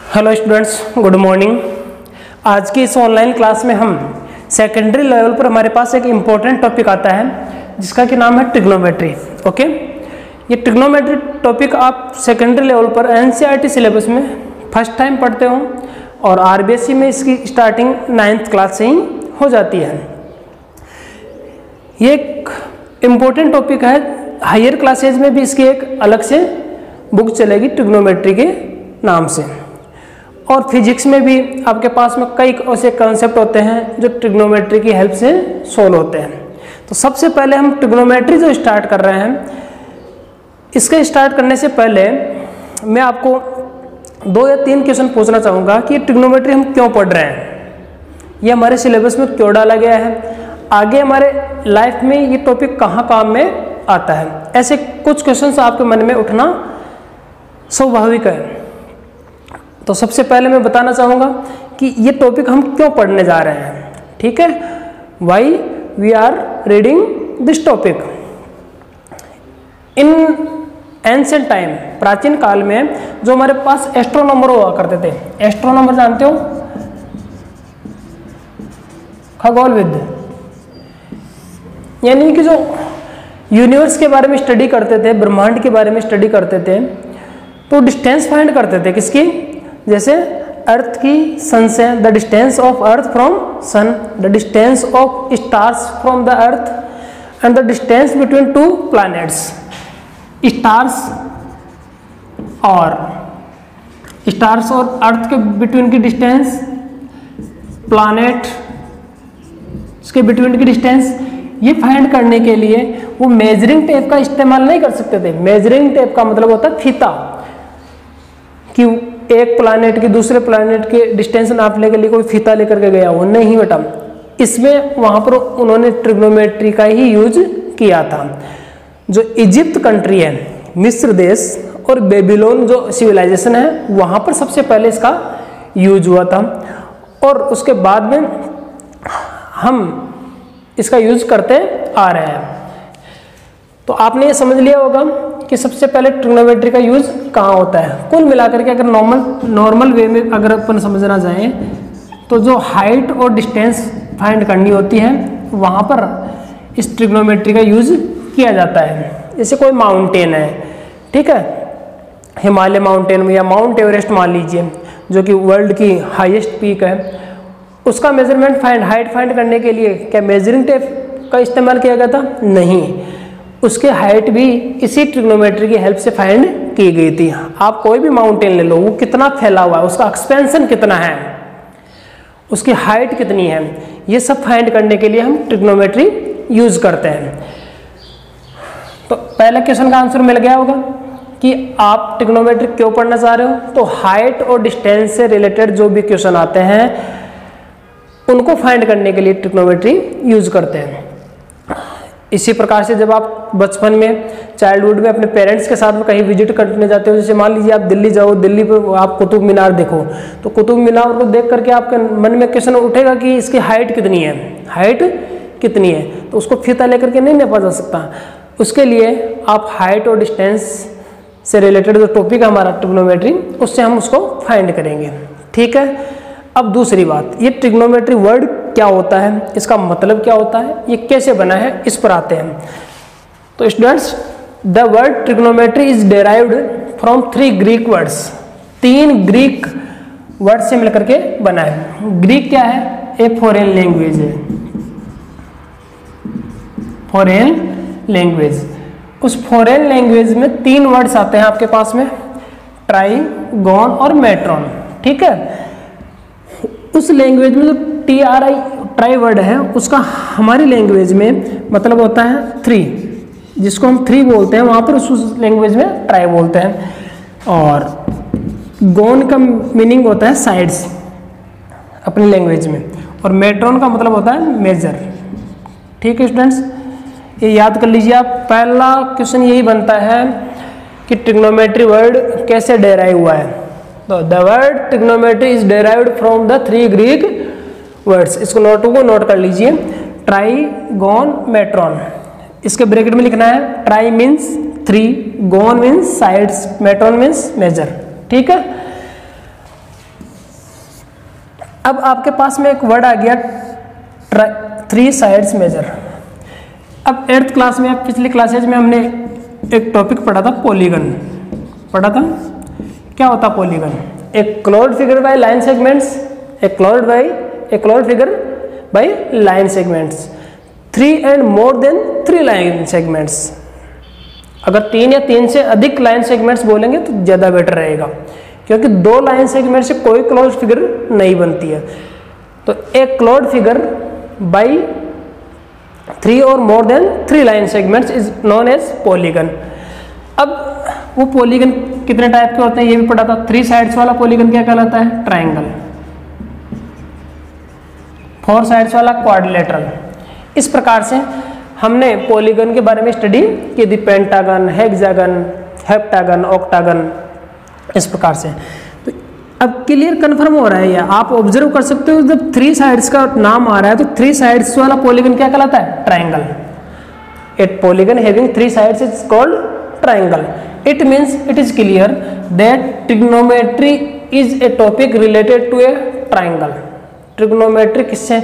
Hello students, good morning. आज की इस ऑनलाइन क्लास में हम सेकेंडरी लेवल पर हमारे पास एक इम्पोर्टेंट टॉपिक आता है जिसका कि नाम है ट्रिग्नोमेट्री। ओके, ये ट्रिग्नोमेट्री टॉपिक आप सेकेंडरी लेवल पर एनसीईआरटी सिलेबस में फर्स्ट टाइम पढ़ते हो और आरबीएसई में इसकी स्टार्टिंग 9th क्लास से ही हो जाती है। ये एक इम्पोर्टेंट टॉपिक है। हायर क्लासेज में भी इसकी एक अलग से बुक चलेगी ट्रिग्नोमेट्री के नाम से, और फिजिक्स में भी आपके पास में कई ऐसे कॉन्सेप्ट होते हैं जो ट्रिग्नोमेट्री की हेल्प से सोल्व होते हैं। तो सबसे पहले हम ट्रिग्नोमेट्री जो स्टार्ट कर रहे हैं, इसके स्टार्ट करने से पहले मैं आपको 2 या 3 क्वेश्चन पूछना चाहूँगा कि ट्रिग्नोमेट्री हम क्यों पढ़ रहे हैं, ये हमारे सिलेबस में क्यों डाला गया है, आगे हमारे लाइफ में ये टॉपिक कहाँ काम में आता है। ऐसे कुछ क्वेश्चन आपके मन में उठना स्वाभाविक है। तो सबसे पहले मैं बताना चाहूँगा कि ये टॉपिक हम क्यों पढ़ने जा रहे हैं। ठीक है, why we are reading this topic. In ancient time, प्राचीन काल में जो हमारे पास एस्ट्रोनॉमर हुआ करते थे, एस्ट्रोनॉमर जानते हो, खगोलविद, यानी कि जो यूनिवर्स के बारे में स्टडी करते थे, ब्रह्मांड के बारे में स्टडी करते थे, तो डिस्टेंस फाइंड करते थे। किसकी? जैसे अर्थ की सन से, the distance of earth from sun, the distance of stars from the earth and the distance between 2 planets. Stars और अर्थ के बिटवीन की डिस्टेंस, प्लैनेट उसके बिटवीन की डिस्टेंस, ये फाइंड करने के लिए वो मेजरिंग टेप का इस्तेमाल नहीं कर सकते थे। मेजरिंग टेप का मतलब होता है फीता, कि एक प्लैनेट की दूसरे प्लैनेट के डिस्टेंस नापने के लिए कोई फीता लेकर के गया हो, नहीं बेटा। इसमें वहां पर उन्होंने ट्रिग्नोमेट्री का ही यूज किया था। जो इजिप्ट कंट्री है, मिस्र देश और बेबीलोन जो सिविलाइजेशन है, वहां पर सबसे पहले इसका यूज हुआ था, और उसके बाद में हम इसका यूज करते आ रहे हैं। तो आपने ये समझ लिया होगा कि सबसे पहले ट्रिग्नोमेट्री का यूज कहाँ होता है। कुल मिलाकर के अगर नॉर्मल वे में अगर अपन समझना चाहें तो जो हाइट और डिस्टेंस फाइंड करनी होती है, वहाँ पर इस ट्रिग्नोमेट्री का यूज किया जाता है। जैसे कोई माउंटेन है, ठीक है, हिमालय माउंटेन में, या माउंट एवरेस्ट मान लीजिए, जो कि वर्ल्ड की हाईएस्ट पीक है, उसका मेजरमेंट हाइट फाइंड करने के लिए क्या मेजरिंग टेप का इस्तेमाल किया गया था? नहीं, उसके हाइट भी इसी ट्रिग्नोमेट्री की हेल्प से फाइंड की गई थी। आप कोई भी माउंटेन ले लो, वो कितना फैला हुआ है, उसका एक्सपेंशन कितना है, उसकी हाइट कितनी है, ये सब फाइंड करने के लिए हम ट्रिग्नोमेट्री यूज करते हैं। तो पहला क्वेश्चन का आंसर मिल गया होगा कि आप ट्रिग्नोमेट्री क्यों पढ़ना चाह रहे हो। तो हाइट और डिस्टेंस से रिलेटेड जो भी क्वेश्चन आते हैं उनको फाइंड करने के लिए ट्रिग्नोमेट्री यूज करते हैं। इसी प्रकार से जब आप बचपन में, चाइल्डहुड में अपने पेरेंट्स के साथ में कहीं विजिट करने जाते हो, जैसे मान लीजिए आप दिल्ली जाओ, दिल्ली पर आप कुतुब मीनार देखो, तो कुतुब मीनार को देख करके आपके मन में क्वेश्चन उठेगा कि इसकी हाइट कितनी है, हाइट कितनी है, तो उसको फीता लेकर के नहीं नापा जा सकता। उसके लिए आप हाइट और डिस्टेंस से रिलेटेड जो टॉपिक है हमारा ट्रिग्नोमेट्री, उससे हम उसको फाइंड करेंगे। ठीक है, अब दूसरी बात, ये ट्रिग्नोमेट्री वर्ड क्या होता है, इसका मतलब क्या होता है, ये कैसे बना है, इस पर आते हैं। तो students, the word trigonometry is derived from 3 Greek words. 3 Greek word से मिलकर के बना है। ग्रीक क्या है? एक फॉरेन लैंग्वेज है, फॉरेन लैंग्वेज। उस फॉरेन लैंग्वेज में 3 वर्ड्स आते हैं आपके पास में, ट्राइगोन और मेट्रॉन। ठीक है, उस लैंग्वेज में जो ट्राई वर्ड है, उसका हमारी लैंग्वेज में मतलब होता है 3, जिसको हम 3 बोलते हैं, वहाँ पर उस लैंग्वेज में ट्राई बोलते हैं। और गोन का मीनिंग होता है साइड्स अपनी लैंग्वेज में, और मेट्रॉन का मतलब होता है मेजर। ठीक है स्टूडेंट्स, ये याद कर लीजिए आप। पहला क्वेश्चन यही बनता है कि ट्रिग्नोमेट्री वर्ड कैसे डेराइव हुआ है। तो the word trigonometry is derived from the 3 Greek words. इसको नोट कर लीजिए, ट्राइगोन, मेट्रॉन। इसके ब्रैकेट में लिखना है, ट्राई मीन्स 3, गोन मीन्स साइड्स, मेट्रॉन मीन्स मेजर। ठीक है, अब आपके पास में एक वर्ड आ गया थ्री साइड्स मेजर। अब 8th क्लास में, पिछली क्लासेज में हमने एक टॉपिक पढ़ा था पॉलीगन, पढ़ा था। क्या होता पॉलीगन? एक closed figure by line segments, a closed figure by line segments, 3 and more than 3 line segments. अगर 3 या 3 से अधिक लाइन सेगमेंट्स बोलेंगे तो ज़्यादा बेटर रहेगा, क्योंकि 2 लाइन सेगमेंट से कोई क्लोज्ड फिगर नहीं बनती है। तो एक क्लोज्ड फिगर बाई 3 और more than 3 line segments is known as polygon. अब वो पॉलीगन कितने टाइप के होते हैं ये भी पढ़ा था। 3 साइड्स वाला पॉलीगन क्या कहलाता है? ट्राइंगल। 4 साइड्स वाला क्वाड्रिलेटरल। इस प्रकार से हमने पॉलीगन के बारे में स्टडी की थी, पेंटागन, हेक्सागन, हेप्टागन, ऑक्टागन, इस प्रकार से। तो अब क्लियर कंफर्म हो रहा है या आप ऑब्जर्व कर सकते हो, जब 3 साइड्स का नाम आ रहा है तो 3 साइड्स वाला पॉलीगन क्या कहलाता है? Triangle. At polygon having 3 sides is called triangle. It means it is clear that trigonometry is a topic related to a triangle. Trigonometry किससे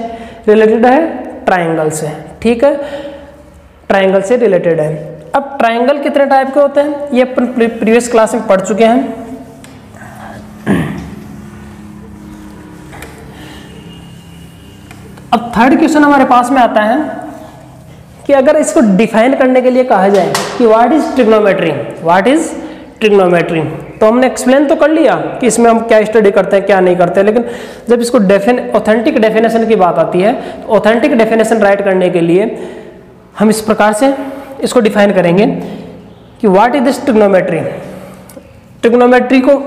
रिलेटेड है? ट्राइंगल से। ठीक है, ट्राइंगल से रिलेटेड है। अब ट्राइंगल कितने टाइप के होते हैं ये अपन प्रीवियस क्लास में पढ़ चुके हैं। अब थर्ड क्वेश्चन हमारे पास में आता है कि अगर इसको डिफाइन करने के लिए कहा जाए कि what is trigonometry, what is trigonometry, तो हमने एक्सप्लेन तो कर लिया कि इसमें हम क्या स्टडी करते हैं क्या नहीं करते, लेकिन जब इसको ऑथेंटिक डेफिनेशन की बात आती है तो ऑथेंटिक डेफिनेशन राइट करने के लिए हम इस प्रकार से इसको डिफाइन करेंगे कि what is this trigonometry. Trigonometry को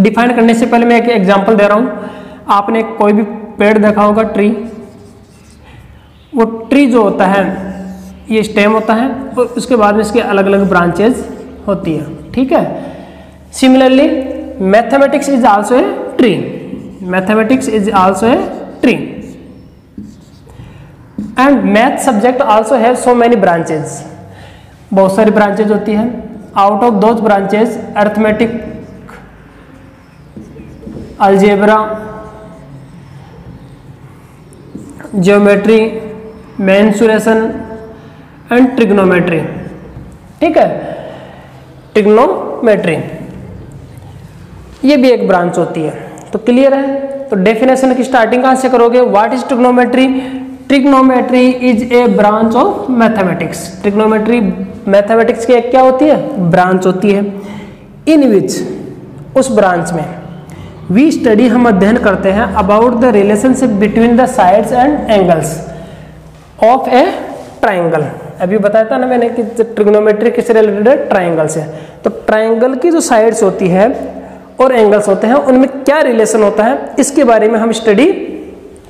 डिफाइन करने से पहले मैं एक एग्जाम्पल दे रहा हूँ। आपने कोई भी पेड़ देखा होगा, ट्री, वो ट्री जो होता है ये स्टेम होता है और उसके बाद में इसके अलग अलग ब्रांचेज होती है। ठीक है, similarly mathematics is also a tree, mathematics is also a tree and math subject also have so many branches, बहुत सारी ब्रांचेज होती हैं। Out of those branches arithmetic, algebra, geometry, mensuration and trigonometry. ठीक है, ट्रिग्नोमेट्री ये भी एक branch होती है। तो क्लियर है, तो डेफिनेशन की स्टार्टिंग कहां से करोगे? What is trigonometry? Trigonometry is a branch of mathematics. Trigonometry mathematics की एक क्या होती है? ब्रांच होती है। इन विच, उस ब्रांच में वी स्टडी, हम अध्ययन करते हैं about the relationship between the sides and angles of A triangle. अभी बताया था ना मैंने कि ट्रिग्नोमेट्री किससे रिलेटेड है? ट्राइंगल से। तो ट्राइंगल की जो साइड्स होती है और एंगल्स होते हैं उनमें क्या रिलेशन होता है इसके बारे में हम स्टडी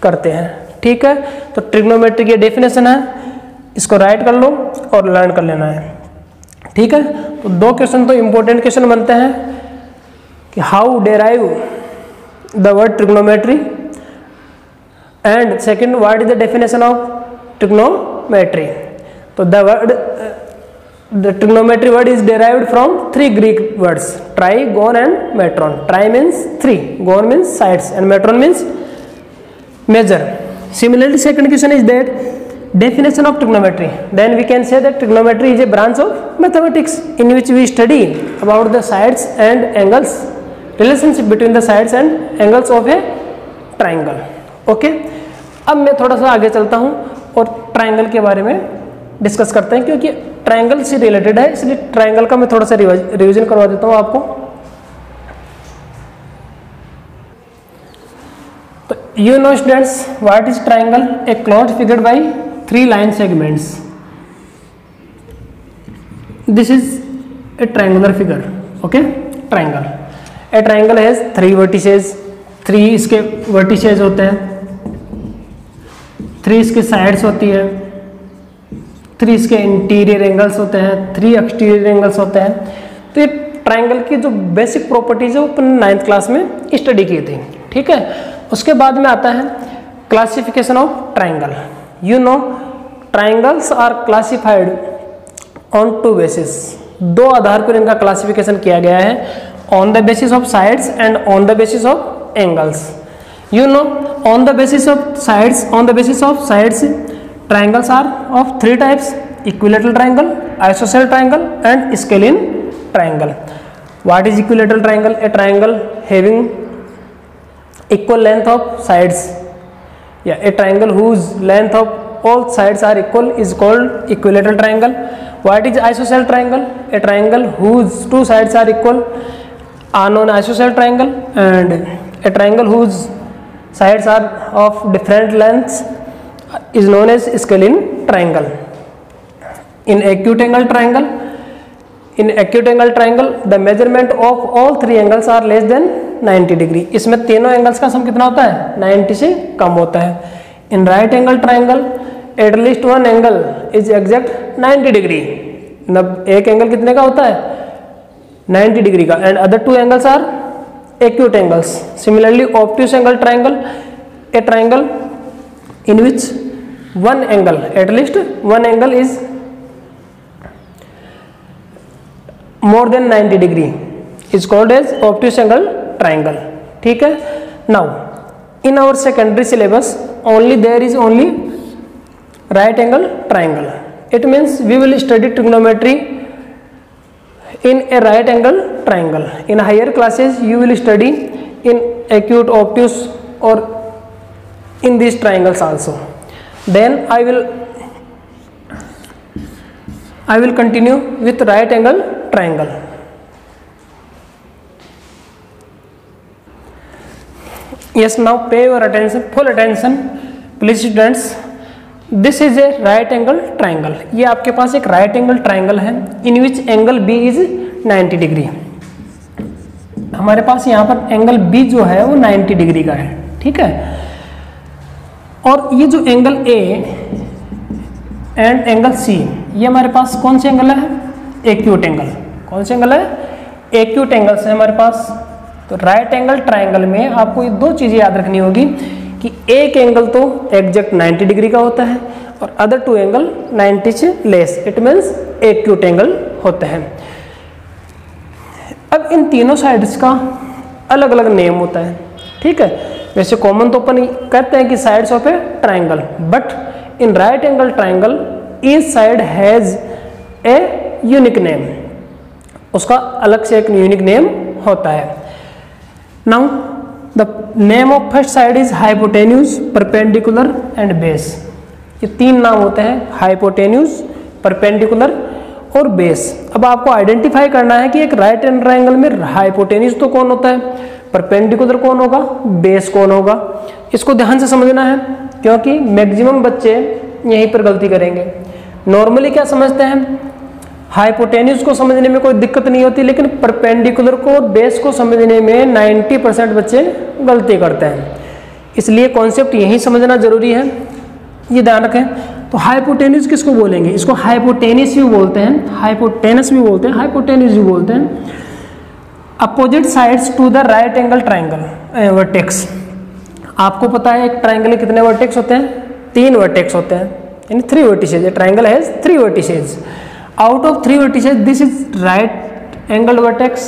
करते हैं। ठीक है, तो ट्रिग्नोमेट्री की डेफिनेशन है, इसको राइट कर लो और लर्न कर लेना है। ठीक है, तो 2 क्वेश्चन तो इंपॉर्टेंट क्वेश्चन बनते हैं कि how derive the word trigonometry and second what is the definition of trigonometry. तो the trigonometry word is derived from 3 Greek words, tri, gon and metron. Tri means 3, gon means sides and metron means measure. Similarly, second question is that definition of trigonometry. Then we can say that trigonometry is a branch of mathematics in which we study about the sides and angles, relationship between the sides and angles of a triangle. Okay, अब मैं थोड़ा सा आगे चलता हूँ और triangle के बारे में डिस्कस करते हैं, क्योंकि ट्राइंगल से रिलेटेड है, इसलिए ट्राइंगल का मैं थोड़ा सा रिवीजन करवा देता हूँ आपको। तो you know students, what is triangle? A closed figure by 3 line segments. This is a triangular figure. Okay, triangle, A triangle has 3 vertices, 3 इसके वर्टिसेस होते हैं, 3 इसके साइड्स होती है, 3 इसके इंटीरियर एंगल्स होते हैं, 3 एक्सटीरियर एंगल्स होते हैं। तो ये ट्राइंगल की जो बेसिक प्रॉपर्टीज है वो अपन 9th क्लास में स्टडी की थी। ठीक है, उसके बाद में आता है classification of triangle. You know, triangles are classified on 2 basis. 2 आधार पर इनका क्लासिफिकेशन किया गया है, on the basis of sides and on the basis of angles. You know, on the basis of sides, triangles are of three types: equilateral triangle, isosceles triangle, and scalene triangle. What is equilateral triangle? A triangle having equal length of sides. A triangle whose length of all sides are equal is called equilateral triangle. What is isosceles triangle? A triangle whose two sides are equal are known as isosceles triangle, and a triangle whose sides are of different lengths is known as scalene triangle. In acute angle triangle, the measurement of all three angles are less than 90 degree. इसमें तीनों angles का सम कितना होता है? 90 से कम होता है. In right angle triangle at least one angle is exact 90 degree. मतलब एक एंगल कितने का होता है? 90 डिग्री का. And other two angles are acute angles. Similarly, obtuse angle triangle, a triangle in which one angle, at least one angle is more than 90 degree is called as obtuse angle triangle. ठीक है. Now in our secondary syllabus there is only right angle triangle. It means we will study trigonometry in a right angle triangle. In higher classes you will study in acute, obtuse, or in these triangles also. Then I will continue with right angle triangle. Yes, now pay your attention, full attention please students. This is a right angle triangle. ये आपके पास एक right angle triangle है in which angle B is 90 degree. हमारे पास यहाँ पर angle B जो है वो 90 डिग्री का है. ठीक है. और ये जो angle A and angle C, ये हमारे पास कौन से एंगल है? Acute angle. कौन से एंगल है? एक्यूट एंगल है हमारे पास. तो राइट एंगल ट्राइंगल में आपको ये दो चीजें याद रखनी होगी कि एक एंगल तो एग्जैक्ट 90 डिग्री का होता है और अदर टू एंगल 90 से less. It means acute angle होते हैं. अब इन तीनों साइड्स का अलग अलग नेम होता है. ठीक है. वैसे कॉमन तो अपन कहते हैं कि sides of A triangle, but in right angle triangle each side has a unique name. उसका अलग से एक यूनिक नेम होता है. Now the name of first side is hypotenuse, perpendicular and base. ये तीन नाम होते हैं, हाइपोटेन्यूज, परपेंडिकुलर और बेस. अब आपको आइडेंटिफाई करना है कि एक राइट एंगल ट्राइंगल में हाइपोटेन्यूज तो कौन होता है, परपेंडिकुलर कौन होगा, बेस कौन होगा. इसको ध्यान से समझना है क्योंकि मैक्सिमम बच्चे यहीं पर गलती करेंगे. नॉर्मली क्या समझते हैं, हाइपोटेन्यूज को समझने में कोई दिक्कत नहीं होती, लेकिन परपेंडिकुलर को और बेस को समझने में 90% बच्चे गलती करते हैं. इसलिए कॉन्सेप्ट यही समझना जरूरी है, ये ध्यान रखें. तो हाइपोटेन्यूज किसको बोलेंगे? इसको हाइपोटेनस भी बोलते हैं, हाइपोटेनस भी बोलते हैं, हाइपोटेन्यूज भी बोलते हैं. Opposite sides to the right angle triangle vertex. आपको पता है एक ट्राइंगल में कितने वर्टेक्स होते हैं? 3 वर्टेक्स होते हैं, यानी 3 vertices. Triangle has 3 vertices. Out of 3 vertices, this is right angled vertex.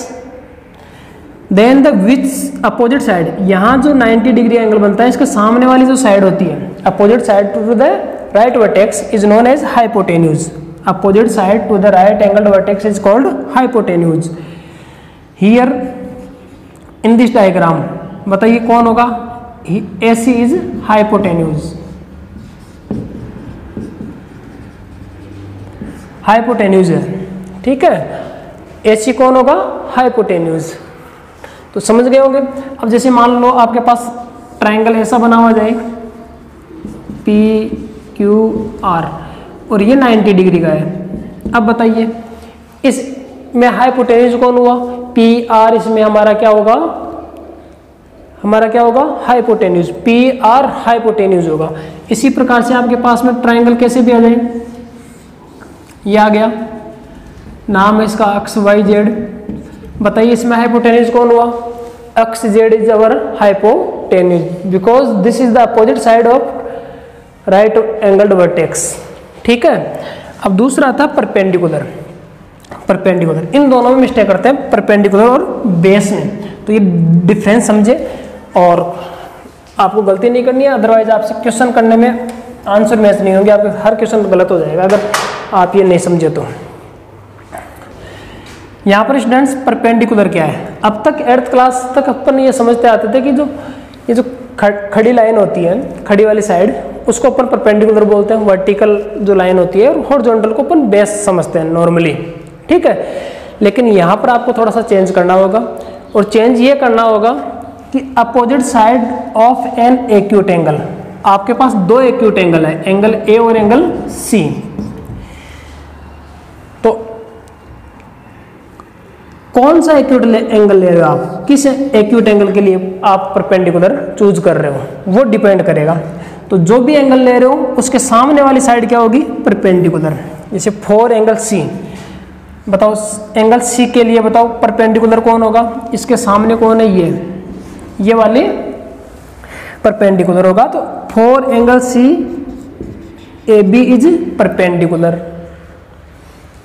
Then the which opposite side, यहाँ जो 90 डिग्री एंगल बनता है इसके सामने वाली जो साइड होती है, opposite side to the right vertex is known as hypotenuse. Opposite side to the right angled vertex is called hypotenuse. Here in this diagram, बताइए कौन होगा? AC is hypotenuse. हाइपोटेन्यूज है. ठीक है. AC कौन होगा? हाइपोटेन्यूज. तो समझ गए होंगे. अब जैसे मान लो आपके पास ट्राइंगल ऐसा बना हुआ जाए PQR और ये 90 डिग्री का है. अब बताइए इसमें हाइपोटेन्यूज कौन हुआ? PR. इसमें हमारा क्या होगा? हमारा क्या होगा? हाइपोटेन्यूज. PR हाइपोटेन्यूज होगा. इसी प्रकार से आपके पास में ट्राइंगल कैसे भी आ जाए, ये आ गया, नाम है इसका अक्स वाई जेड. बताइए इसमें हाइपोटेन्यूज कौन हुआ? X Z is our hypotenuse because this is the opposite side of right angled vertex. ठीक है. अब दूसरा था परपेंडिकुलर. परपेंडिकुलर इन दोनों में मिस्टेक करते हैं, परपेंडिकुलर और बेस में. तो ये डिफरेंस समझे और आपको गलती नहीं करनी है, अदरवाइज आपसे क्वेश्चन करने में आंसर मैच नहीं होंगे, आपके हर क्वेश्चन गलत हो जाएगा अगर आप ये नहीं समझे तो। यहाँ पर स्टूडेंट्स परपेंडिकुलर क्या है, अब तक 8th क्लास तक अपन ये समझते आते थे कि ये जो खड़ी लाइन होती है, खड़ी वाली साइड, उसको अपन परपेंडिकुलर बोलते हैं, वर्टिकल जो लाइन होती है, और हॉरिजॉन्टल को अपन बेस समझते हैं नॉर्मली, ठीक है। लेकिन यहाँ पर आपको थोड़ा सा चेंज करना होगा, और चेंज ये करना होगा कि opposite side of an acute angle, आपके पास दो एक्यूट एंगल है, एंगल ए और एंगल सी, तो कौन सा एक्यूट एंगल ले रहे हो आप, किस एक्यूट एंगल के लिए आप परपेंडिकुलर चूज कर रहे हो वो डिपेंड करेगा। तो जो भी एंगल ले रहे हो उसके सामने वाली साइड क्या होगी, परपेंडिकुलर। जैसे 4 एंगल सी, बताओ एंगल सी के लिए बताओ परपेंडिकुलर कौन होगा, इसके सामने कौन है, ये वाले परपेंडिकुलर होगा। तो 4 angle C A B is perpendicular,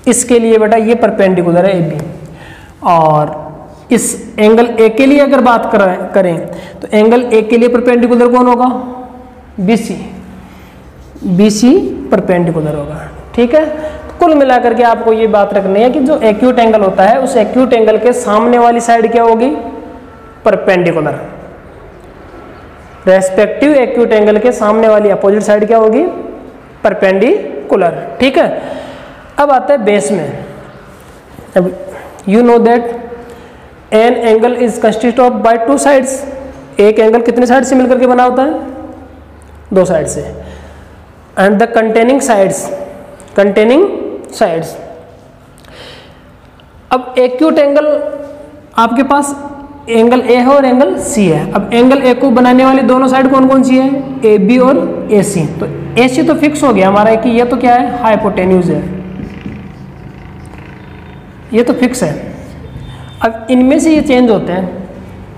इसके लिए बेटा ये परपेंडिकुलर है ए बी। और इस एंगल ए के लिए अगर बात करें तो एंगल ए के लिए परपेंडिकुलर कौन होगा, B C, B C perpendicular होगा, ठीक है। तो कुल मिलाकर के आपको ये बात रखनी है कि जो एक्यूट एंगल होता है उस एक्यूट एंगल के सामने वाली साइड क्या होगी, परपेंडिकुलर। रेस्पेक्टिव एक्यूट एंगल के सामने वाली अपोजिट साइड क्या होगी, परपेंडिकुलर, ठीक है। अब आता है बेस में। अब you know that an angle is consist of by 2 sides, एक एंगल कितने साइड से मिलकर के बना होता है, 2 साइड से। एंड द कंटेनिंग साइड्स, अब एक्यूट एंगल आपके पास एंगल ए है और एंगल सी है। अब एंगल ए को बनाने वाली दोनों साइड कौन कौन सी है, ए बी और ए सी। तो ए सी तो फिक्स हो गया हमारा कि ये तो क्या है, हाइपोटेन्यूज है, ये तो फिक्स है। अब इनमें से ये चेंज होते हैं,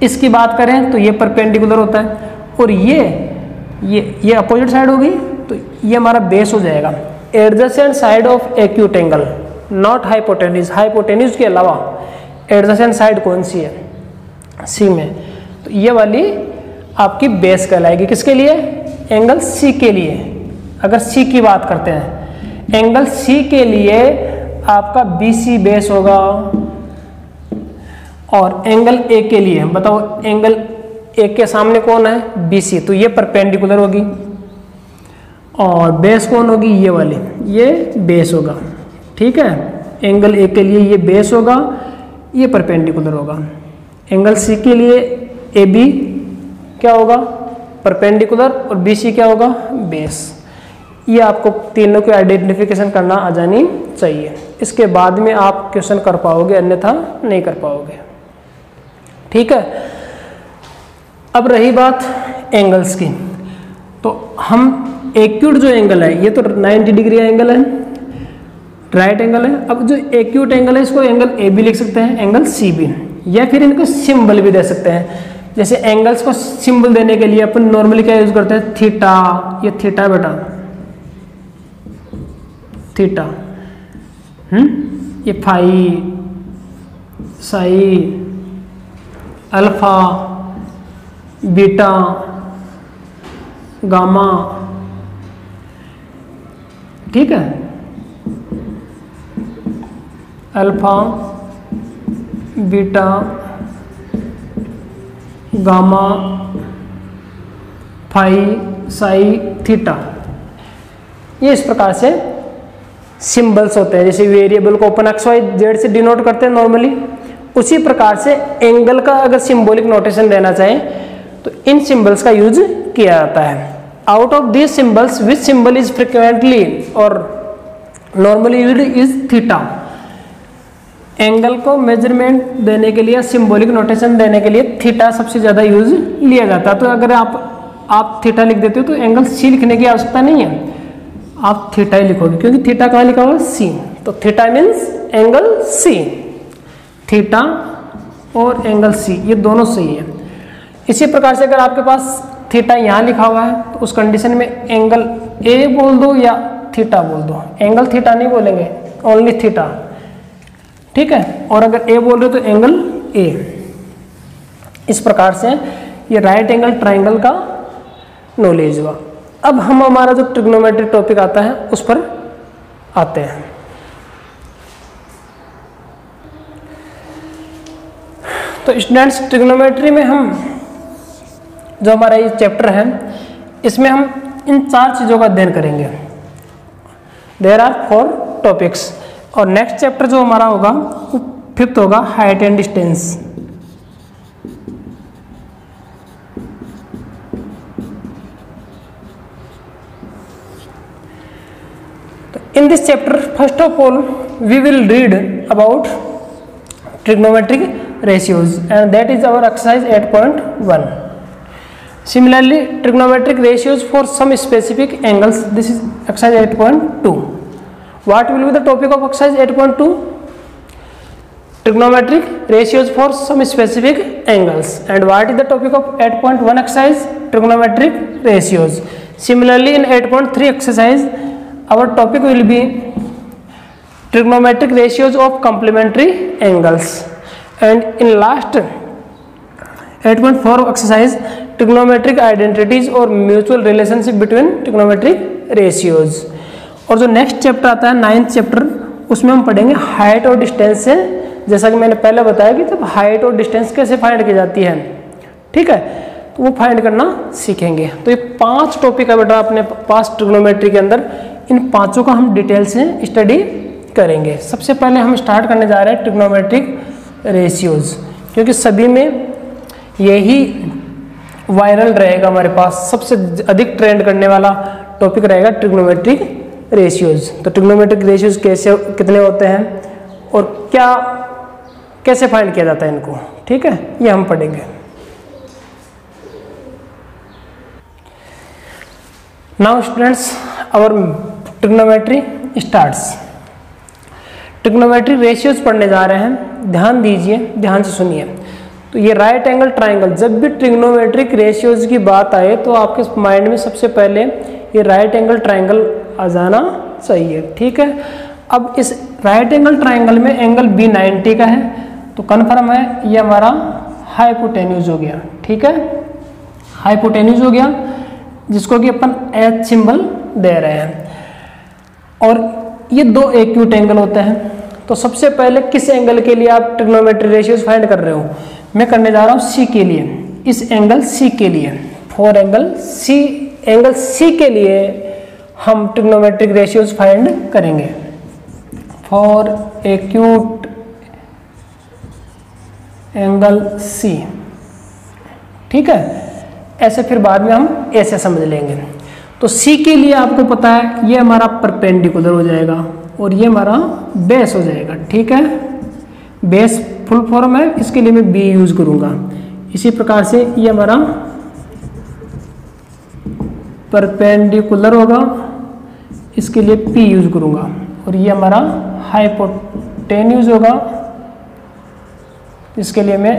इसकी बात करें तो ये परपेंडिकुलर होता है, और ये अपोजिट साइड होगी तो ये हमारा बेस हो जाएगा। Adjacent side of acute angle, not hypotenuse, hypotenuse के अलावा एडजेसेंट साइड कौन सी है, सी में, तो ये वाली आपकी बेस कहलाएगी। किसके लिए, एंगल सी के लिए। अगर सी की बात करते हैं, एंगल सी के लिए आपका बी सी बेस होगा, और एंगल ए के लिए बताओ, एंगल ए के सामने कौन है, बी सी, तो ये परपेंडिकुलर होगी, और बेस कौन होगी, ये वाली, ये बेस होगा, ठीक है। एंगल ए के लिए ये बेस होगा, ये परपेंडिकुलर होगा। एंगल सी के लिए ए बी क्या होगा, परपेंडिकुलर, और बी सी क्या होगा, बेस। ये आपको तीनों की आइडेंटिफिकेशन करना आ जानी चाहिए, इसके बाद में आप क्वेश्चन कर पाओगे, अन्यथा नहीं कर पाओगे, ठीक है। अब रही बात एंगल्स की, तो हम एक्यूट जो एंगल है, ये तो 90 डिग्री एंगल है, राइट एंगल है। अब जो एक्यूट एंगल है इसको एंगल ए बी लिख सकते हैं, एंगल सी बी, या फिर इनको सिंबल भी दे सकते हैं। जैसे एंगल्स को सिंबल देने के लिए अपन नॉर्मली क्या यूज करते हैं, थीटा, ये थीटा बेटा, थीटा, ये phi, psi, alpha, beta, gamma, ठीक है। Alpha, beta, gamma, phi, psi, theta, ये इस प्रकार से सिंबल्स होते हैं। जैसे वेरिएबल को अपन एक्स वाई जेड से डिनोट करते हैं नॉर्मली, उसी प्रकार से एंगल का अगर सिंबॉलिक नोटेशन देना चाहें तो इन सिंबल्स का यूज किया जाता है। Out of this symbols which symbol is frequently और normally used is theta. Angle को मेजरमेंट देने के लिए, सिंबॉलिक नोटेशन देने के लिए थीटा सबसे ज़्यादा यूज लिया जाता है। तो अगर आप थीटा लिख देते हो तो एंगल सी लिखने की आवश्यकता नहीं है, आप थीटा ही लिखोगे, क्योंकि थीटा कहाँ लिखा हुआ, सी। तो theta means angle C, theta और एंगल सी ये दोनों सही है। इसी प्रकार से अगर आपके पास थीटा यहाँ लिखा हुआ है तो उस कंडीशन में एंगल ए बोल दो या थीटा बोल दो, एंगल थीटा नहीं बोलेंगे, ओनली थीटा, ठीक है। और अगर ए बोल रहे हो तो एंगल ए। इस प्रकार से ये राइट एंगल ट्राइंगल का नॉलेज हुआ। अब हम हमारा जो ट्रिग्नोमेट्री टॉपिक आता है उस पर आते हैं। तो स्टूडेंट्स, ट्रिग्नोमेट्री में हम जो हमारा ये चैप्टर है इसमें हम इन 4 चीज़ों का अध्ययन करेंगे। There are 4 topics. और नेक्स्ट चैप्टर जो हमारा होगा वो 5th होगा, height and distance. In this chapter, first of all, we will read about trigonometric ratios, and that is our exercise 8.1. Similarly, trigonometric ratios for some specific angles. This is exercise 8.2. What will be the topic of exercise 8.2? Trigonometric ratios for some specific angles. And what is the topic of 8.1 exercise? Trigonometric ratios. Similarly, in 8.3 exercise, our topic will be trigonometric ratios of complementary angles. And in last 8.4 exercise, trigonometric identities or mutual relationship between trigonometric ratios. और जो next chapter आता है 9th chapter, उसमें हम पढ़ेंगे height और distance से, जैसा कि मैंने पहले बताया कि जब हाइट और डिस्टेंस कैसे फाइंड की जाती है, ठीक है, तो वो फाइंड करना सीखेंगे। तो ये 5 टॉपिक है बेटा अपने पास ट्रिग्नोमेट्री के अंदर। इन 5 का हम डिटेल से स्टडी करेंगे। सबसे पहले हम स्टार्ट करने जा रहे हैं ट्रिग्नोमेट्रिक रेशियोज, क्योंकि सभी में यही वायरल रहेगा हमारे पास, सबसे अधिक ट्रेंड करने वाला टॉपिक रहेगा ट्रिग्नोमेट्रिक रेशियोज। तो ट्रिग्नोमेट्रिक रेशियोज कैसे, कितने होते हैं और क्या कैसे फाइंड किया जाता है इनको, ठीक है, ये हम पढ़ेंगे। Now students, our trigonometry starts. Trigonometry ratios पढ़ने जा रहे हैं, ध्यान दीजिए, ध्यान से सुनिए। तो ये राइट एंगल ट्राइंगल, जब भी ट्रिग्नोमेट्रिक रेशियोज की बात आए तो आपके माइंड में सबसे पहले ये राइट एंगल ट्राइंगल आ जाना चाहिए, ठीक है। अब इस राइट एंगल ट्राइंगल में एंगल बी 90 का है, तो कन्फर्म है ये हमारा हाइपोटेन्यूज हो गया, ठीक है, हाइपोटेन्यूज हो गया, जिसको कि अपन एच सिंबल दे रहे हैं। और ये 2 एक्यूट एंगल होते हैं। तो सबसे पहले किस एंगल के लिए आप ट्रिग्नोमेट्री रेशियोज फाइंड कर रहे हो? मैं करने जा रहा हूँ सी के लिए, इस एंगल सी के लिए, for angle C, angle C के लिए हम ट्रिग्नोमेट्रिक रेशियोज फाइंड करेंगे फॉर एक्यूट एंगल सी, ठीक है। ऐसे फिर बाद में हम ऐसे समझ लेंगे। तो सी के लिए आपको पता है ये हमारा परपेंडिकुलर हो जाएगा और ये हमारा बेस हो जाएगा, ठीक है। बेस फुल फॉर्म है, इसके लिए मैं बी यूज करूंगा। इसी प्रकार से ये हमारा परपेंडिकुलर होगा, इसके लिए पी यूज करूंगा। और ये हमारा हाइपोटेन्यूज होगा, इसके लिए मैं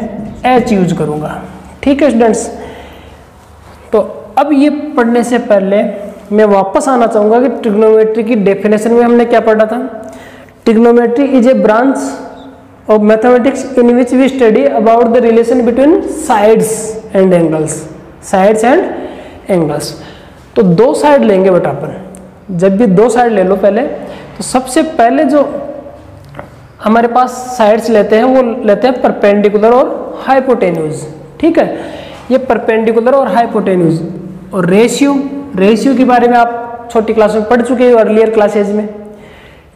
एच यूज करूंगा, ठीक है स्टूडेंट्स। तो अब ये पढ़ने से पहले मैं वापस आना चाहूंगा कि ट्रिग्नोमेट्री की डेफिनेशन में हमने क्या पढ़ा था। Trigonometry is a branch of mathematics in which we study about the relation between sides and angles, sides and angles. तो 2 साइड लेंगे बेटा अपन, जब भी 2 साइड ले लो पहले, तो सबसे पहले जो हमारे पास साइड्स लेते हैं वो लेते हैं परपेंडिकुलर और हाइपोटेन्यूज, ठीक है। ये परपेंडिकुलर और हाइपोटेन्यूज। और रेशियो, रेशियो के बारे में आप छोटी क्लास में पढ़ चुके हो, अर्लियर क्लासेज में।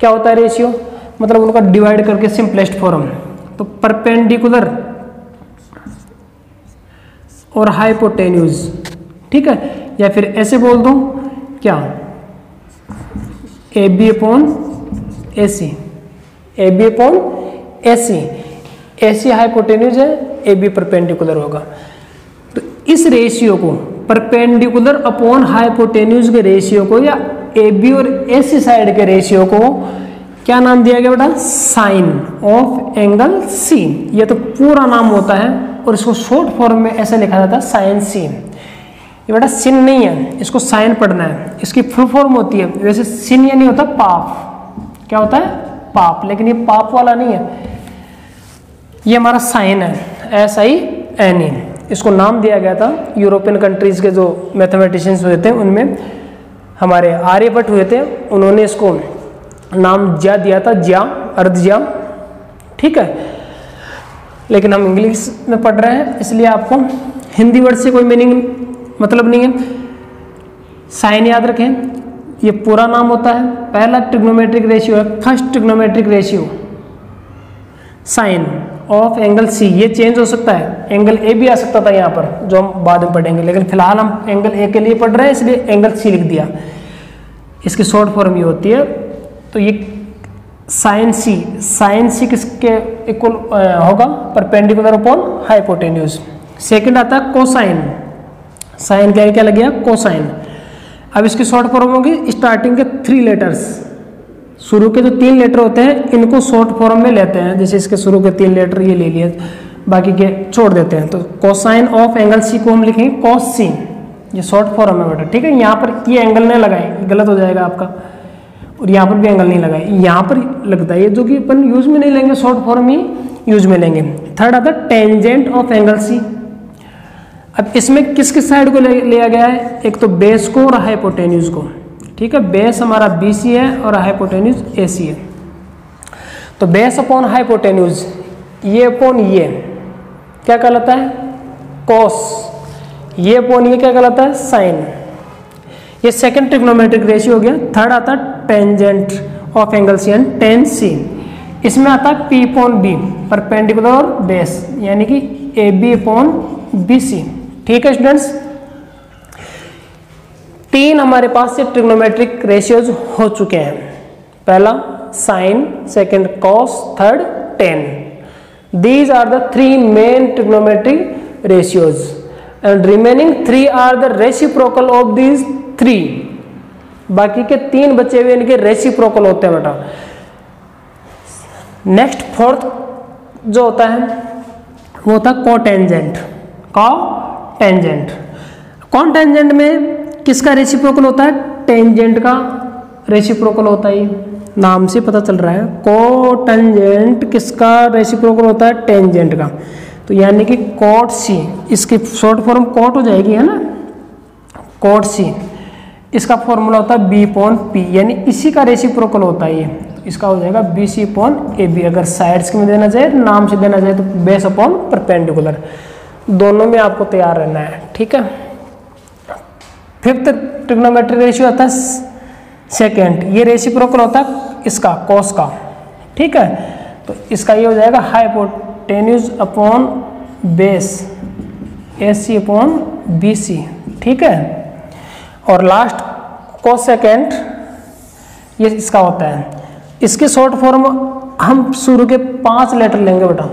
क्या होता है रेशियो? मतलब उनका डिवाइड करके सिंपलेस्ट फॉर्म। तो परपेंडिकुलर और हाइपोटेन्यूज, ठीक है। या फिर ऐसे बोल दूं क्या, A B upon A C, A B upon A C, A C hypotenuse है, ए बी परपेंडिकुलर होगा। तो इस रेशियो को, परपेंडिकुलर अपॉन हाइपोटेन्यूज के रेशियो को, या ए बी और ए सी साइड के रेशियो को क्या नाम दिया गया बेटा? Sine of angle C. ये तो पूरा नाम होता है और इसको शॉर्ट फॉर्म में ऐसे लिखा जाता है साइन सी। ये बेटा सिन नहीं है, इसको साइन पढ़ना है, इसकी फुल फॉर्म होती है। वैसे सिन ये नहीं होता, पाप। क्या होता है? पाप। लेकिन ये पाप वाला नहीं है, ये हमारा साइन है, SIN। इसको नाम दिया गया था यूरोपियन कंट्रीज़ के जो मैथमेटिशियंस हुए थे उनमें हमारे आर्यभट्ट हुए थे, उन्होंने इसको नाम ज्या दिया था, ज्या, अर्ध ज्या। ठीक है, लेकिन हम इंग्लिश में पढ़ रहे हैं इसलिए आपको हिंदी वर्ड से कोई मीनिंग मतलब नहीं है। साइन याद रखें, ये पूरा नाम होता है। पहला ट्रिग्नोमेट्रिक रेशियो है, first trigonometric ratio sine of angle C. ये चेंज हो सकता है, एंगल ए भी आ सकता था यहाँ पर जो हम बाद में पढ़ेंगे, लेकिन फिलहाल हम एंगल ए के लिए पढ़ रहे हैं इसलिए एंगल सी लिख दिया। इसकी शॉर्ट फॉर्म ये होती है। तो ये साइन सी किसके इक्वल होगा? Perpendicular upon hypotenuse. सेकंड आता है कोसाइन। साइन क्या लग गया? कोसाइन। अब इसकी शॉर्ट फॉर्म होगी स्टार्टिंग के 3 लेटर्स, शुरू के जो 3 लेटर होते हैं इनको शॉर्ट फॉर्म में लेते हैं। जैसे इसके शुरू के 3 लेटर ये ले लिए, बाकी के छोड़ देते हैं। तो कोसाइन ऑफ एंगल सी को हम लिखेंगे कॉस सी, ये शॉर्ट फॉर्म है बेटा। ठीक है, यहाँ पर ये एंगल नहीं लगाए, गलत हो जाएगा आपका, और यहाँ पर भी एंगल नहीं लगाए, यहाँ पर लगता है जो कि अपन यूज में नहीं लेंगे, शॉर्ट फॉर्म ही यूज में लेंगे। थर्ड आता है टेंजेंट ऑफ एंगल सी। अब इसमें किस किस साइड को लिया गया है? एक तो बेस को और हाइपोटेन्यूज को। ठीक है, बेस हमारा BC है और हाइपोटेन्यूज AC है। तो बेस अपॉन हाइपोटेन्यूज, ये अपॉन ये क्या कहलाता है? कॉस। ये अपॉन ये क्या कहलाता है? साइन। ये सेकंड ट्रिग्नोमेट्रिक रेशियो हो गया। थर्ड आता है tangent of angle C and tan C. इसमें आता है P अपॉन B, परपेंडिकुलर और बेस, यानी कि AB अपॉन BC। ठीक है स्टूडेंट्स, 3 हमारे पास से ट्रिग्नोमेट्रिक रेशियोज हो चुके हैं। पहला sine, second cos, third tan. These are the 3 main trigonometric ratios and remaining 3 are the reciprocal of these 3। बाकी के 3 बचे हुए इनके रेसिप्रोकल होते हैं बेटा। नेक्स्ट फोर्थ जो होता है वो होता है कोटेंजेंट। कोटेंजेंट, कोटेंजेंट में किसका रेसिप्रोकल होता है? टेंजेंट का रेसिप्रोकल होता है। नाम से पता चल रहा है, कोटेंजेंट किसका रेसिप्रोकल होता है? टेंजेंट का। तो यानी कि कोट सी, इसकी शॉर्ट फॉर्म कोट हो जाएगी, है ना, कोट सी। इसका फॉर्मूला होता है B अपॉन P, यानी इसी का रेसिप्रोकल होता है ये। इसका हो जाएगा BC अपॉन AB। अगर साइड्स में देना चाहे, नाम से देना चाहे तो बेस अपॉन परपेंडिकुलर। दोनों में आपको तैयार रहना है। ठीक है, फिफ्थ ट्रिग्नोमेट्रिक रेशियो आता है सेकेंड। ये रेसिप्रोकल होता है इसका, कॉस का। ठीक है, तो इसका ये हो जाएगा hypotenuse upon base, AC upon BC। ठीक है, और लास्ट कॉस सेकेंड ये इसका होता है। इसके शॉर्ट फॉर्म हम शुरू के 5 लेटर लेंगे बेटा।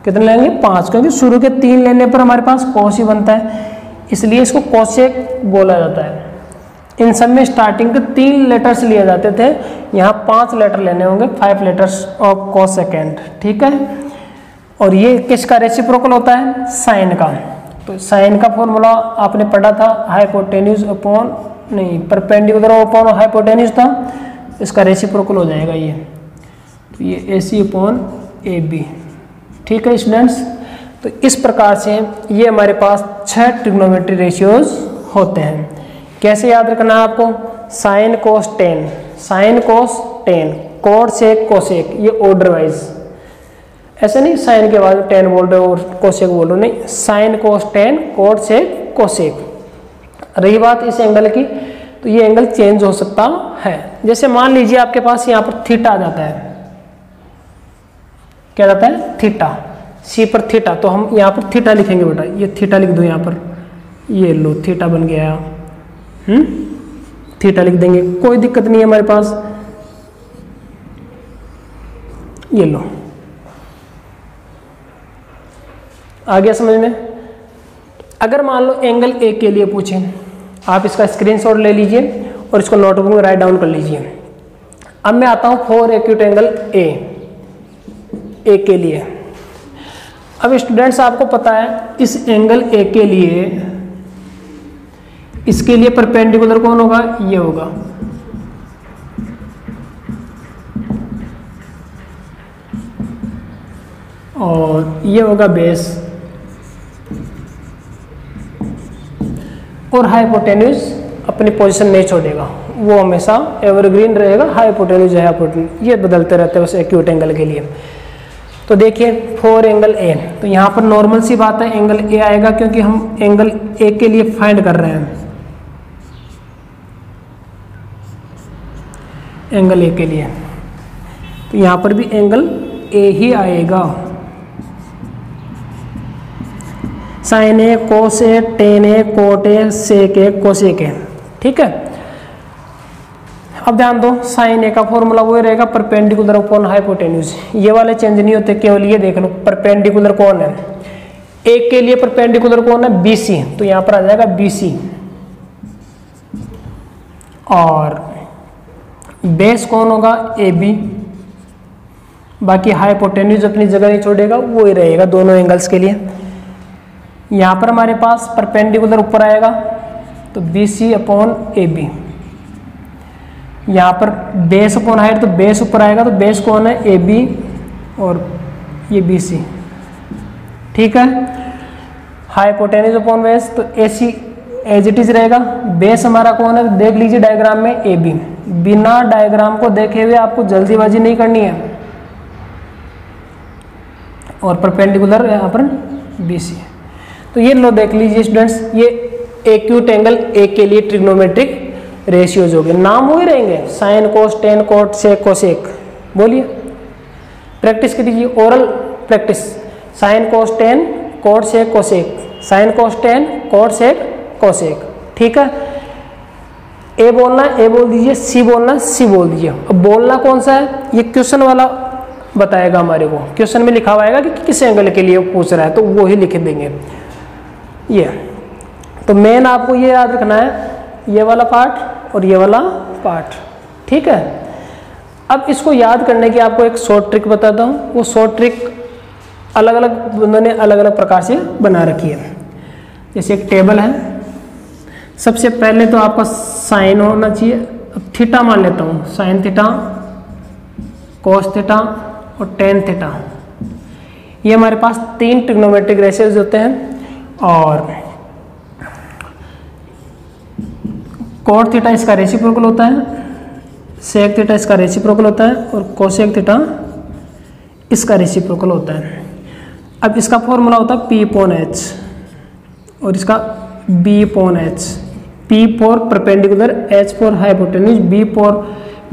कितने लेंगे? 5, क्योंकि शुरू के 3 लेने पर हमारे पास कॉस ही बनता है, इसलिए इसको कोसेक बोला जाता है। इन सब में स्टार्टिंग के 3 लेटर्स लिए जाते थे, यहाँ 5 लेटर लेने होंगे, 5 लेटर्स ऑफ कॉस सेकेंड। ठीक है, और ये किसका रेसिप्रोकल होता है? साइन का। तो साइन का फॉर्मूला आपने पढ़ा था, हाइपोटेन्यूज अपॉन नहीं परपेंडिकुलर अपॉन हाइपोटेन्यूज था, इसका रेसिप्रोकल हो जाएगा ये। तो ये AC अपॉन AB। ठीक है स्टूडेंट्स, तो इस प्रकार से ये हमारे पास 6 ट्रिग्नोमेट्री रेशियोज होते हैं। कैसे याद रखना है आपको? Sine cos tan, sine cos tan, cot sec cosec, ये ऑर्डर वाइज। ऐसे नहीं साइन के बाद टेन बोल रहे हो और कोसेक बोल रहे हो, नहीं, sine cos tan, cot sec cosec. रही बात इस एंगल की, तो ये एंगल चेंज हो सकता है। जैसे मान लीजिए आपके पास यहाँ पर थीटा आ जाता है, क्या जाता है? थीटा, सी पर थीटा, तो हम यहाँ पर थीटा लिखेंगे बेटा। ये थीटा लिख दो यहाँ पर, ये लो थीटा बन गया। थीटा लिख देंगे, कोई दिक्कत नहीं है हमारे पास। ये लो, आ गया समझ में? अगर मान लो एंगल ए के लिए पूछें, आप इसका स्क्रीनशॉट ले लीजिए और इसको नोटबुक में राइट डाउन कर लीजिए। अब मैं आता हूं फॉर एक्यूट एंगल ए के लिए। अब स्टूडेंट्स आपको पता है इस एंगल ए के लिए, इसके लिए परपेंडिकुलर कौन होगा? ये होगा। और ये होगा बेस, और हाइपोटेन्यूज अपनी पोजीशन नहीं छोड़ेगा, वो हमेशा एवरग्रीन रहेगा। हाइपोटेन्यूज है हाइपोटेन्यूज ये बदलते रहते हैं उस एक्यूट एंगल के लिए। तो देखिए 4 एंगल ए, तो यहाँ पर नॉर्मल सी बात है एंगल ए आएगा क्योंकि हम एंगल ए के लिए फाइंड कर रहे हैं, एंगल ए के लिए, तो यहाँ पर भी एंगल ए ही आएगा। Sine A, cos A, tan A, cot A, sec A, cosec A, ठीक है। अब ध्यान दो साइन ए का फॉर्मूला वही रहेगा परपेंडिकुलर अपॉन हाइपोटेन्यूज, ये वाले चेंज नहीं होते, केवल ये देख लो परपेंडिकुलर कौन है, एक के लिए परपेंडिकुलर कौन है BC, तो यहाँ पर आ जाएगा BC, और बेस कौन होगा AB, बाकी हाइपोटेन्यूज अपनी जगह नहीं छोड़ेगा, वो ही रहेगा दोनों एंगल्स के लिए। यहाँ पर हमारे पास परपेंडिकुलर ऊपर आएगा तो BC अपॉन AB, यहाँ पर बेस अपॉन हाइट तो बेस ऊपर आएगा तो बेस कौन है AB और ये BC, ठीक है। हाइपोटेन्यूज अपॉन बेस तो AC एज इट इज रहेगा। बेस हमारा कौन है देख लीजिए डायग्राम में AB, बिना डायग्राम को देखे हुए आपको जल्दीबाजी नहीं करनी है, और परपेंडिकुलर यहाँ पर BC है। तो ये लो देख लीजिए स्टूडेंट्स, ये एक्यूट एंगल ए के लिए ट्रिग्नोमेट्रिक रेशियोज हो गए, नाम वही रहेंगे sine cos tan cot sec cosec. बोलिए प्रैक्टिस कीजिए, oral practice, sine cos tan cot sec cosec, sine cos tan cot sec cosec, ठीक है। ए बोलना ए बोल दीजिए, सी बोलना सी बोल दीजिए। अब बोलना कौन सा है ये क्वेश्चन वाला बताएगा हमारे को, क्वेश्चन में लिखा हुआ आएगा कि किस एंगल के लिए पूछ रहा है तो वो ही लिख देंगे ये। तो मेन आपको ये याद रखना है, ये वाला पार्ट और ये वाला पार्ट, ठीक है। अब इसको याद करने की आपको एक शॉर्ट ट्रिक बताता हूँ, वो शॉर्ट ट्रिक अलग अलग बंदों ने अलग अलग प्रकार से बना रखी है। जैसे एक टेबल है, सबसे पहले तो आपका साइन होना चाहिए, अब थीटा मान लेता हूँ, साइन थीटा, कोस थीटा और टेन थीटा, ये हमारे पास 3 ट्रिग्नोमेट्रिक रेशियोज होते हैं। और कोट थीटा इसका रेसिप्रोकल होता है, सेक थीटा इसका रेसिप्रोकल होता है, और कोसेक थीटा इसका रेसिप्रोकल होता है। अब इसका फॉर्मूला होता है P/H और इसका B/H, P for perpendicular, H for hypotenuse, B for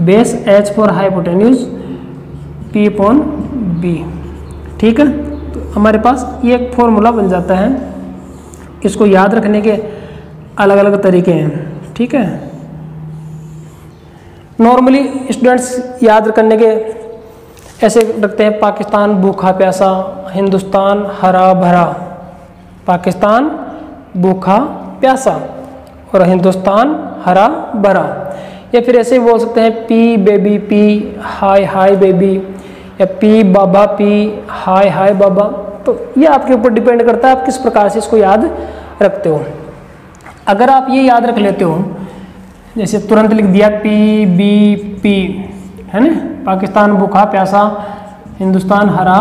base, H for hypotenuse, P/B, ठीक है। तो हमारे पास ये एक फॉर्मूला बन जाता है, इसको याद रखने के अलग अलग तरीके हैं, ठीक है। नॉर्मली स्टूडेंट्स याद करने के ऐसे रखते हैं, पाकिस्तान भूखा प्यासा, हिंदुस्तान हरा भरा, पाकिस्तान भूखा प्यासा और हिंदुस्तान हरा भरा। या फिर ऐसे बोल सकते हैं पी बेबी पी, हाय हाय बेबी, या पी बाबा पी, हाय हाय बाबा। तो ये आपके ऊपर डिपेंड करता है आप किस प्रकार से इसको याद रखते हो। अगर आप ये याद रख लेते हो, जैसे तुरंत लिख दिया पी बी पी, है ना, पाकिस्तान भूखा प्यासा, हिंदुस्तान हरा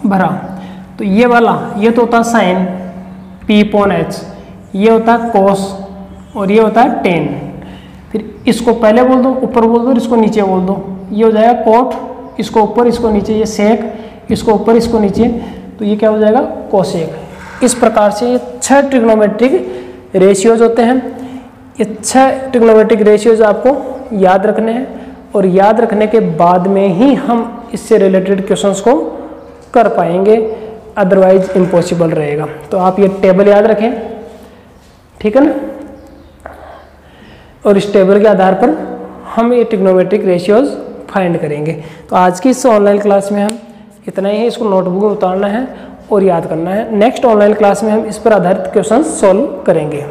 भरा, तो ये वाला ये तो होता है साइन P/H, ये होता है कोस और ये होता है टेन। फिर इसको पहले बोल दो, ऊपर बोल दो, इसको नीचे बोल दो, ये हो जाएगा कोट, इसको ऊपर इसको नीचे, ये सेक, इसको ऊपर इसको नीचे, तो ये क्या हो जाएगा कोसेक। इस प्रकार से ये 6 ट्रिग्नोमेट्रिक रेशियोज होते हैं। ये 6 ट्रिग्नोमेट्रिक रेशियोज आपको याद रखने हैं, और याद रखने के बाद में ही हम इससे रिलेटेड क्वेश्चंस को कर पाएंगे, अदरवाइज इम्पॉसिबल रहेगा। तो आप ये टेबल याद रखें, ठीक है ना, और इस टेबल के आधार पर हम ये ट्रिग्नोमेट्रिक रेशियोज फाइंड करेंगे। तो आज की इस ऑनलाइन क्लास में हम इतना ही है, इसको नोटबुक में उतारना है और याद करना है। नेक्स्ट ऑनलाइन क्लास में हम इस पर आधारित क्वेश्चन सॉल्व करेंगे।